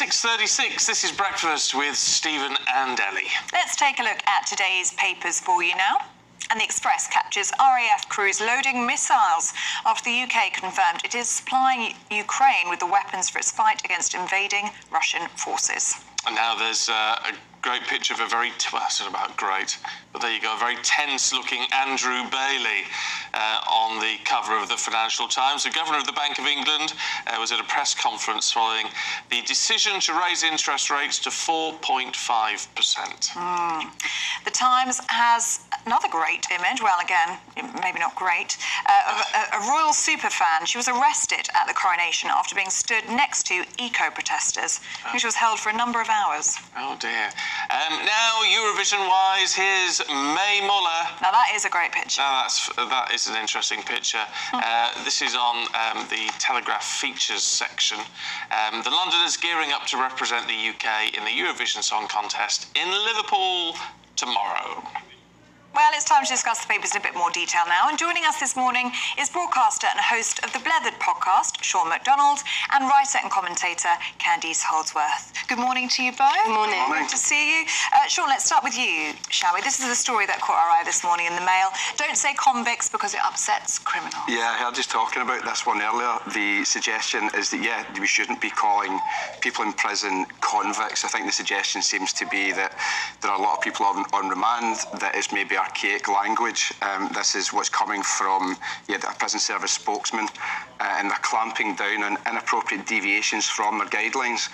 6:36, this is Breakfast with Stephen and Ellie. Let's take a look at today's papers for you now. And the Express captures RAF crews loading missiles after the UK confirmed it is supplying Ukraine with the weapons for its fight against invading Russian forces. And now there's a great picture of a very, well, it's not about great, but there you go, a very tense-looking Andrew Bailey on the cover of the Financial Times. The Governor of the Bank of England was at a press conference following the decision to raise interest rates to 4.5%. The Times has another great image, well, again, maybe not great, a royal superfan. She was arrested at the coronation after being stood next to eco-protesters, which was held for a number of hours. Oh, dear. Now, Eurovision-wise, here's May Muller. Now, that is a great picture. Now, that is an interesting picture. This is on the Telegraph features section. The Londoners gearing up to represent the UK in the Eurovision Song Contest in Liverpool tomorrow. Well, it's time to discuss the papers in a bit more detail now. And joining us this morning is broadcaster and host of the Blethered podcast, Sean MacDonald, and writer and commentator, Candice Holdsworth. Good morning to you both. Good morning. Good to see you. Sean, let's start with you, shall we? This is the story that caught our eye this morning in the Mail. Don't say convicts because it upsets criminals. Yeah, I heard just talking about this one earlier. The suggestion is that, yeah, we shouldn't be calling people in prison convicts. I think the suggestion seems to be that there are a lot of people on remand, that it's maybe archaic language. This is what's coming from a prison service spokesman, and they're clamping down on inappropriate deviations from their guidelines.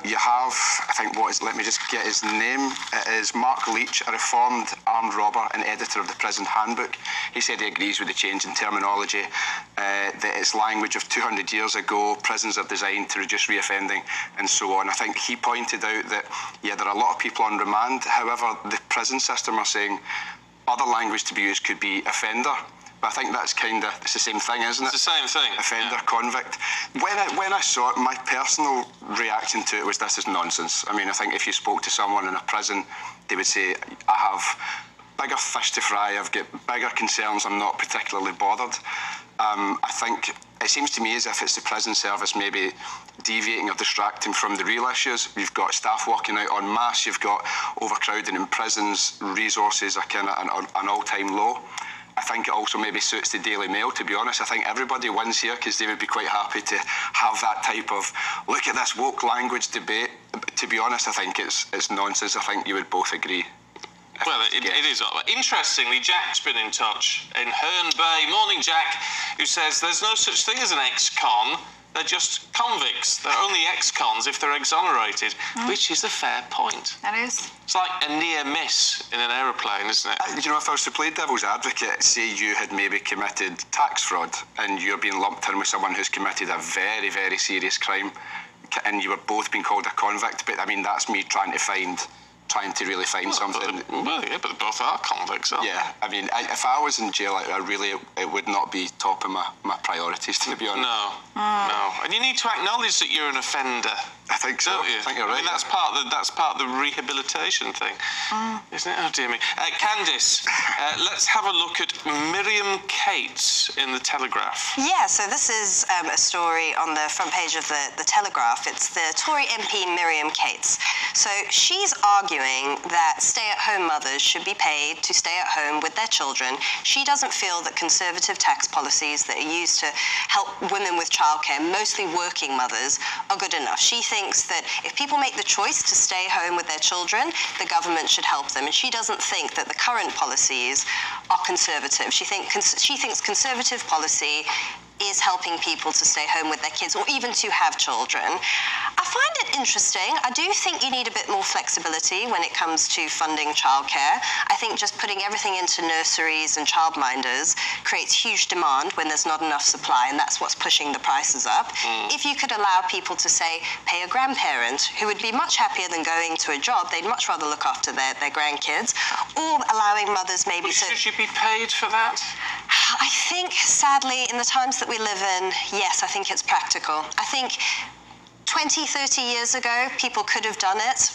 You have, I think, let me just get his name. It is Mark Leach, a reformed armed robber and editor of the Prison Handbook. He said he agrees with the change in terminology, that it's language of 200 years ago, prisons are designed to reduce reoffending, and so on. I think he pointed out that, yeah, there are a lot of people on remand. However, the prison system are saying other language to be used could be offender. But I think that's it's the same thing, isn't it? It's the same thing. Offender, convict. When I saw it, my personal reaction to it was, this is nonsense. I mean, I think if you spoke to someone in a prison, they would say, I have bigger fish to fry, I've got bigger concerns, I'm not particularly bothered. I think it seems to me as if it's the prison service maybe deviating or distracting from the real issues. You've got staff walking out en masse, you've got overcrowding in prisons, resources are kind of an all-time low. I think it also maybe suits the Daily Mail, to be honest. I think everybody wins here because they would be quite happy to have that type of, look at this woke language debate. But to be honest, I think it's nonsense. I think you would both agree. Well, it is. Interestingly, Jack's been in touch in Herne Bay. Morning, Jack, who says there's no such thing as an ex-con. They're just convicts. They're only ex-cons if they're exonerated, which is a fair point. That is. It's like a near miss in an aeroplane, isn't it? You know, if I was to play devil's advocate, say you had maybe committed tax fraud and you're being lumped in with someone who's committed a very, very serious crime, and you were both being called a convict, but I mean, that's me trying to really find something. Well, yeah, but both are convicts, aren't they? Yeah, I mean, if I was in jail, it would not be top of my priorities, to be honest. No. And you need to acknowledge that you're an offender. I think so. Don't you? I think you're right. I mean, that's part of the rehabilitation thing, isn't it? Oh, dear me. Candice, let's have a look at Miriam Cates in the Telegraph. Yeah, so this is a story on the front page of the Telegraph. It's the Tory MP Miriam Cates. So she's arguing that stay-at-home mothers should be paid to stay at home with their children. She doesn't feel that conservative tax policies that are used to help women with childcare, mostly working mothers, are good enough. She thinks that if people make the choice to stay home with their children, the government should help them. And she doesn't think that the current policies are conservative. She thinks conservative policy is helping people to stay home with their kids or even to have children. I find it interesting. I do think you need a bit more flexibility when it comes to funding childcare. I think just putting everything into nurseries and childminders creates huge demand when there's not enough supply, and that's what's pushing the prices up. If you could allow people to, say, pay a grandparent who would be much happier than going to a job, they'd much rather look after their grandkids, or allowing mothers maybe to... Should you be paid for that? I think, sadly, in the times that we live in, yes, I think it's practical. I think 20, 30 years ago, people could have done it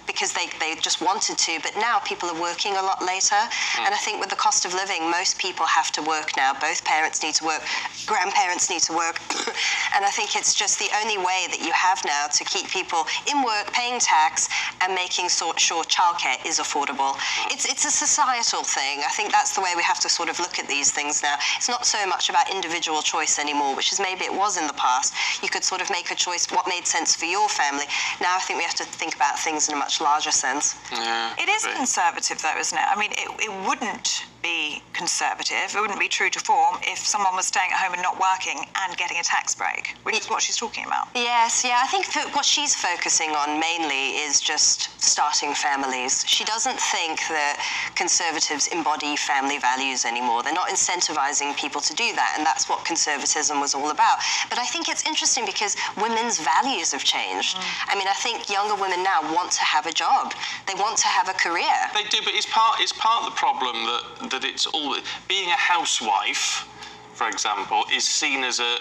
because they just wanted to, but now people are working a lot later. And I think with the cost of living, most people have to work now. Both parents need to work, grandparents need to work. And I think it's just the only way that you have now to keep people in work, paying tax, and making sure childcare is affordable. It's a societal thing. I think that's the way we have to sort of look at these things now. It's not so much about individual choice anymore, which is maybe it was in the past. You could sort of make a choice what made sense for your family. Now I think we have to think about things in a much larger sense. Yeah, It is conservative, though, isn't it? I mean, it wouldn't be conservative, it wouldn't be true to form if someone was staying at home and not working and getting a tax break, which is what she's talking about. Yes, yeah, I think that what she's focusing on mainly is just starting families. She doesn't think that conservatives embody family values anymore. They're not incentivizing people to do that, and that's what conservatism was all about. But I think it's interesting because women's values have changed. I mean, I think younger women now want to have a job. They want to have a career. They do, but it's part of the problem that it's all being a housewife, for example, is seen as a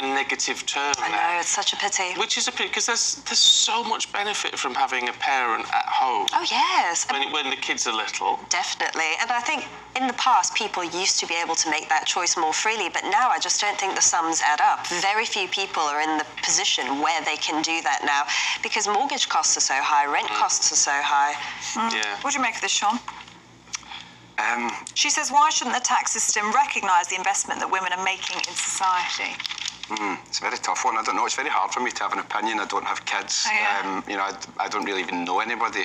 negative term. I know, it's such a pity. Which is a pity because there's so much benefit from having a parent at home. Oh yes, When the kids are little. definitely. And I think in the past people used to be able to make that choice more freely, but now I just don't think the sums add up. Very few people are in the position where they can do that now because mortgage costs are so high, rent costs are so high. Yeah. What do you make of this, Sean? She says, why shouldn't the tax system recognise the investment that women are making in society? It's a very tough one. I don't know. It's very hard for me to have an opinion. I don't have kids. Oh, yeah. You know, I don't really even know anybody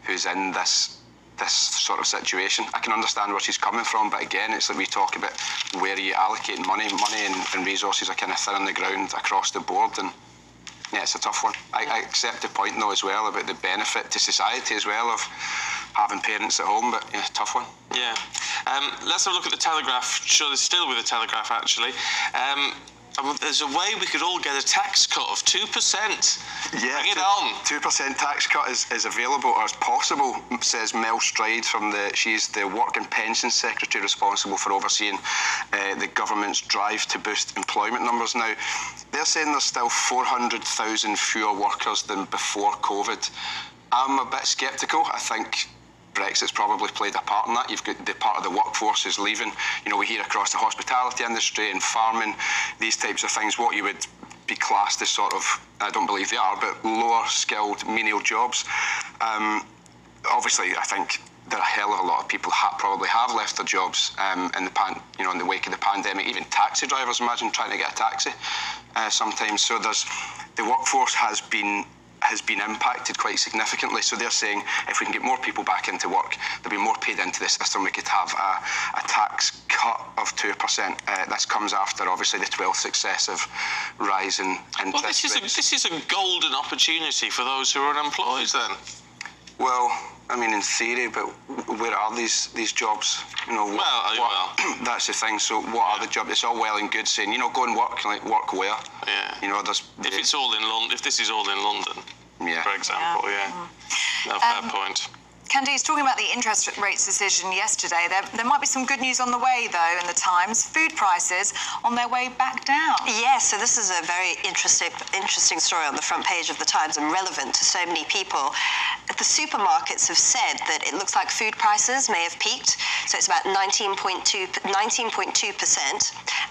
who's in this sort of situation. I can understand where she's coming from, but again, it's like we talk about where you allocate money and resources are kind of thin on the ground across the board, and yeah, it's a tough one. I accept the point though as well about the benefit to society as well of having parents at home, but yeah, tough one. Yeah. Let's have a look at the Telegraph. Sure, they're still with the Telegraph actually. There's a way we could all get a tax cut of 2%. Yeah, Bring it on. 2% tax cut is available or is possible, says Mel Stride she's the Work and Pensions Secretary responsible for overseeing the government's drive to boost employment numbers. Now, they're saying there's still 400,000 fewer workers than before COVID. I'm a bit sceptical. I think Brexit's probably played a part in that. You've got the part of the workforce is leaving. You know, we hear across the hospitality industry and farming, these types of things, what you would be classed as sort of, I don't believe they are, but lower skilled menial jobs. Obviously, I think there are a hell of a lot of people probably have left their jobs in the wake of the pandemic. Even taxi drivers, imagine trying to get a taxi sometimes. So the workforce has been impacted quite significantly. So they're saying if we can get more people back into work, there'll be more paid into the system, we could have a tax cut of 2%. This comes after obviously the 12th successive rise in interest rates. This is a golden opportunity for those who are unemployed then. Well, I mean, in theory, but where are these jobs? You know, that's the thing. So, what are the jobs? It's all well and good saying, you know, go and work. Like, work where? Yeah. You know, if it's all in London, if this is all in London, for example, no, fair point. Candice, talking about the interest rates decision yesterday, there might be some good news on the way, though, in the Times. Food prices on their way back down. Yes, so this is a very interesting story on the front page of the Times and relevant to so many people. The supermarkets have said that it looks like food prices may have peaked, so it's about 19.2%,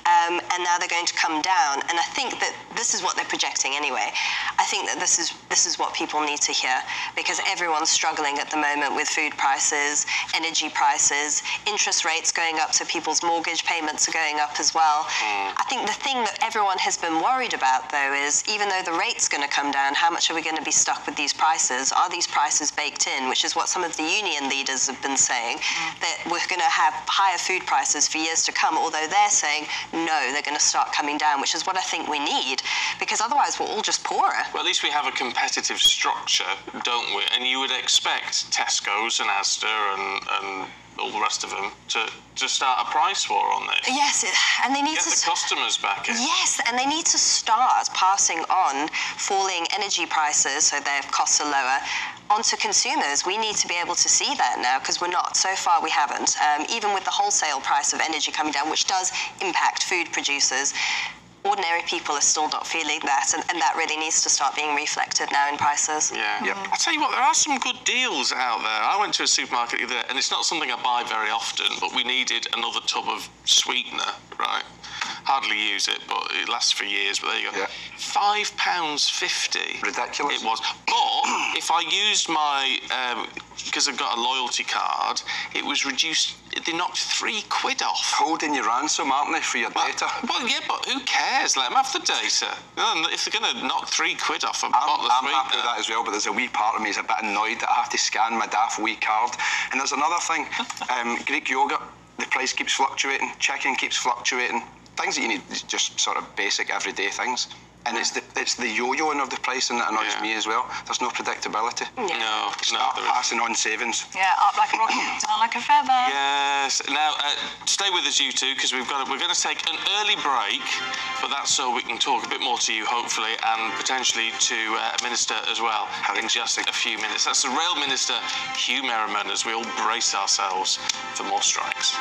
and now they're going to come down. And I think that this is what they're projecting anyway. I think that this is what people need to hear, because everyone's struggling at the moment with food prices, energy prices, interest rates going up, so people's mortgage payments are going up as well. I think the thing that everyone has been worried about, though, is even though the rate's going to come down, how much are we going to be stuck with these prices? Are these prices baked in? Which is what some of the union leaders have been saying, that we're going to have higher food prices for years to come, although they're saying, no, they're going to start coming down, which is what I think we need, because otherwise we're all just poorer. Well, at least we have a competitive structure, don't we? And you would expect Tesco's and Asda and all the rest of them to start a price war on this. Yes, and they need get the customers back in. Yes, and they need to start passing on falling energy prices, so their costs are lower, onto consumers. We need to be able to see that now, because we're not. So far, we haven't. Even with the wholesale price of energy coming down, which does impact food producers. ordinary people are still not feeling that, and that really needs to start being reflected now in prices. Yeah. Yep. I'll tell you what, there are some good deals out there. I went to a supermarket the other day, and it's not something I buy very often, but we needed another tub of sweetener, right? Hardly use it, but it lasts for years. But there you go. Yeah. £5.50. Ridiculous. It was. But if I used my, because I've got a loyalty card, it was reduced. They knocked £3 off. Holding your ransom, aren't they, for your data? Well, yeah, but who cares? Let them have the data. If they're going to knock £3 off a bottle of I'm sweetener. happy with that as well, but there's a wee part of me is a bit annoyed that I have to scan my daft wee card. And there's another thing, Greek yogurt, the price keeps fluctuating, chicken keeps fluctuating, things that you need, just sort of basic everyday things. And it's the yo-yoing of the pricing that annoys me as well. There's no predictability. No, Start there passing on savings. Yeah, up like a rocket, down like a feather. Yes. Now, stay with us, you two, because we're going to take an early break, but that's so we can talk a bit more to you, hopefully, and potentially to a minister as well in just a few minutes. That's the Rail Minister, Hugh Merriman, as we all brace ourselves for more strikes.